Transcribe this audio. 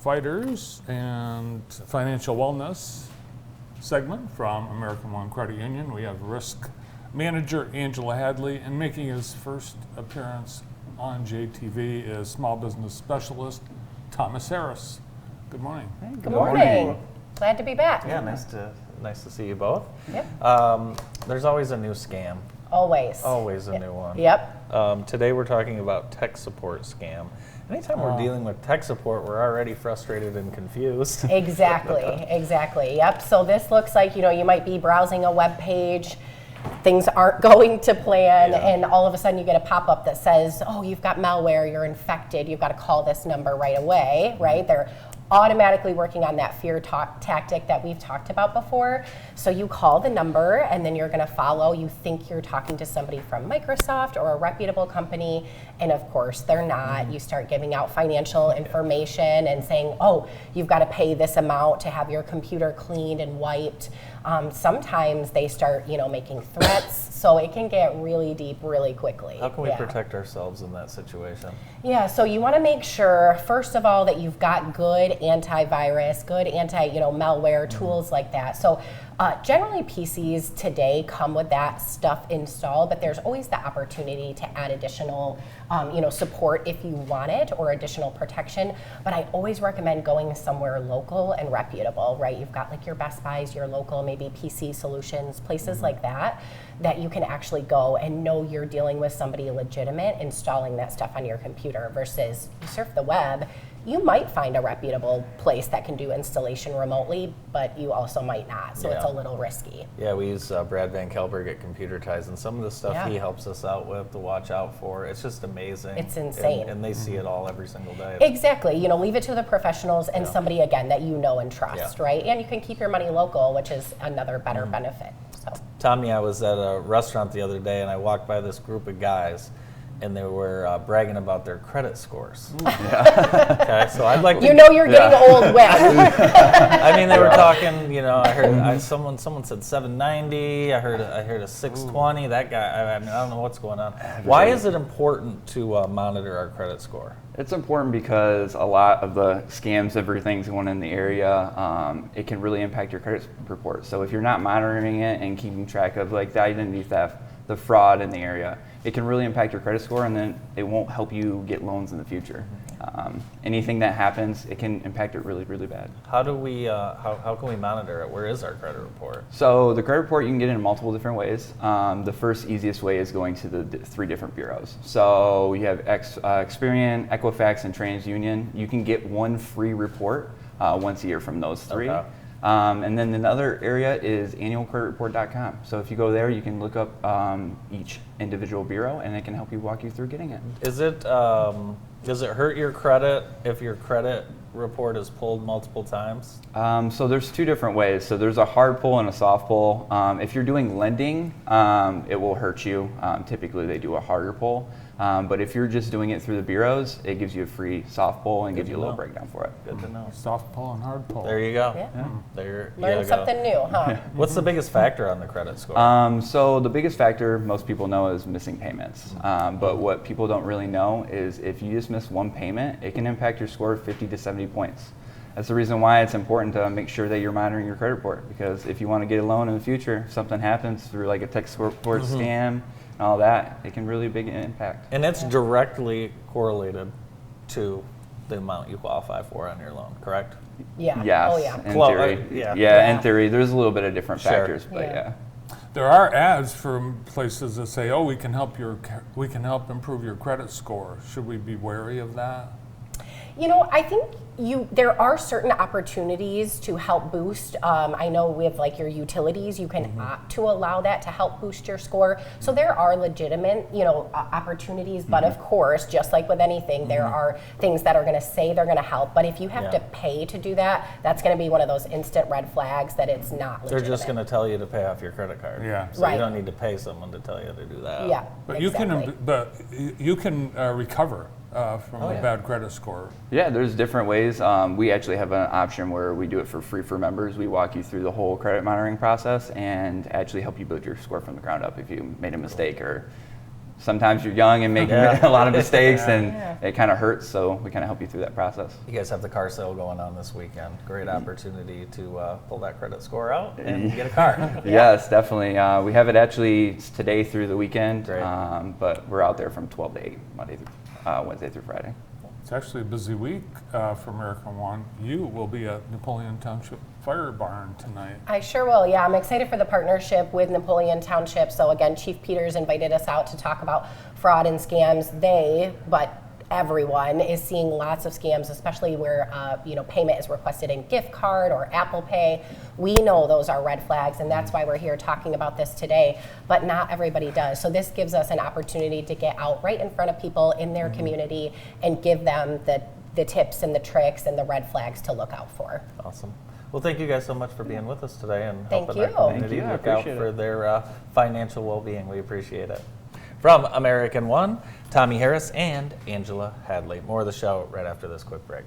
Fighters and Financial Wellness segment from American One Credit Union. We have Risk Manager Angela Hadley, and making his first appearance on JTV is Small Business Specialist Thomas Harris. Good morning. Hey, Good morning. Glad to be back. Yeah, nice to see you both. Yep. There's always a new scam. Always. Always a new one. Yep. Today we're talking about tech support scam. Anytime we're dealing with tech support, we're already frustrated and confused. Exactly. Yep. So this looks like, you might be browsing a web page, things aren't going to plan, and all of a sudden you get a pop-up that says, oh, you've got malware, you're infected, you've got to call this number right away, right? They're automatically working on that fear tactic that we've talked about before. So you call the number and then you're going to follow. You think you're talking to somebody from Microsoft or a reputable company, and of course they're not. You start giving out financial information and saying, oh, you've got to pay this amount to have your computer cleaned and wiped. Sometimes they start, making threats, so it can get really deep really quickly. How can we protect ourselves in that situation? Yeah, so you want to make sure, first of all, that you've got good antivirus, good malware tools like that. So generally PCs today come with that stuff installed, but there's always the opportunity to add additional support if you want it, or additional protection. But I always recommend going somewhere local and reputable, right? You've got like your Best Buys, your local, maybe PC Solutions, places like that you can actually go and know you're dealing with somebody legitimate installing that stuff on your computer, versus you surf the web. You might find a reputable place that can do installation remotely, but you also might not, so it's a little risky. Yeah, we use Brad Van Kelberg at Computer Ties, and some of the stuff he helps us out with to watch out for, it's just amazing. It's insane. And they see it all every single day. Exactly. Leave it to the professionals and somebody, again, that you know and trust, right? And you can keep your money local, which is another better benefit. So. Tommy, I was at a restaurant the other day, and I walked by this group of guys, and they were bragging about their credit scores. Okay, so I'd like to... you're getting old when. I mean, they were talking, I heard someone said 790, I heard a 620, that guy, I don't know what's going on. Why is it important to monitor our credit score? It's important because a lot of the scams, everything's going in the area, it can really impact your credit report. So if you're not monitoring it and keeping track of like the identity theft, the fraud in the area, it can really impact your credit score, and then it won't help you get loans in the future. Anything that happens, it can impact it really, really bad. How do we? How can we monitor it? Where is our credit report? So the credit report, you can get it in multiple different ways. The first easiest way is going to the 3 different bureaus. So you have Experian, Equifax, and TransUnion. You can get one free report once a year from those 3. Okay. And then another area is annualcreditreport.com. So if you go there, you can look up each individual bureau, and it can help you walk you through getting it. Does it hurt your credit if your credit report is pulled multiple times? So there's 2 different ways. So there's a hard pull and a soft pull. If you're doing lending, it will hurt you. Typically they do a harder pull. But if you're just doing it through the bureaus, it gives you a free soft pull and gives you a little breakdown for it. Good to know. Soft pull and hard pull. There you go. Yeah. Learn something new, huh? What's the biggest factor on the credit score? So the biggest factor most people know is missing payments. But what people don't really know is if you just miss one payment, it can impact your score 50 to 70 points. That's the reason why it's important to make sure that you're monitoring your credit report, because if you want to get a loan in the future, if something happens through like a tech support scam, and all that, it can really big impact. And it's directly correlated to the amount you qualify for on your loan, correct? Yeah. Yes, Oh, yeah. in theory. In theory, there's a little bit of different factors, but There are ads from places that say, "Oh, we can help improve your credit score." Should we be wary of that? I think there are certain opportunities to help boost. I know with like your utilities, you can opt to allow that to help boost your score. So there are legitimate, opportunities. But of course, just like with anything, there are things that are going to say they're going to help. But if you have to pay to do that, that's going to be one of those instant red flags that it's not legitimate. They're just going to tell you to pay off your credit card. Yeah. So you don't need to pay someone to tell you to do that. Yeah. But you can recover from a bad credit score. Yeah, there's different ways. We actually have an option where we do it for free for members. We walk you through the whole credit monitoring process and actually help you build your score from the ground up if you made a mistake or sometimes you're young and making Yeah. a lot of mistakes, and Yeah. it kind of hurts. So we kind of help you through that process. You guys have the car sale going on this weekend. Great opportunity to pull that credit score out and get a car. Yes, definitely. We have it actually today through the weekend, Great. but we're out there from 12 to 8, Wednesday through Friday. It's actually a busy week for American One. You will be at Napoleon Township Fire Barn tonight. I sure will. Yeah, I'm excited for the partnership with Napoleon Township. So again, Chief Peters invited us out to talk about fraud and scams. But everyone is seeing lots of scams, especially where payment is requested in gift card or Apple Pay. We know those are red flags, and that's why we're here talking about this today. But not everybody does. So this gives us an opportunity to get out right in front of people in their community and give them the tips and the tricks and the red flags to look out for. Awesome. Well, thank you guys so much for being with us today and Thank helping our you. community Thank you. I look out appreciate for it. their financial well-being. We appreciate it. From American One, Tommy Harris and Angela Hadley. More of the show right after this quick break.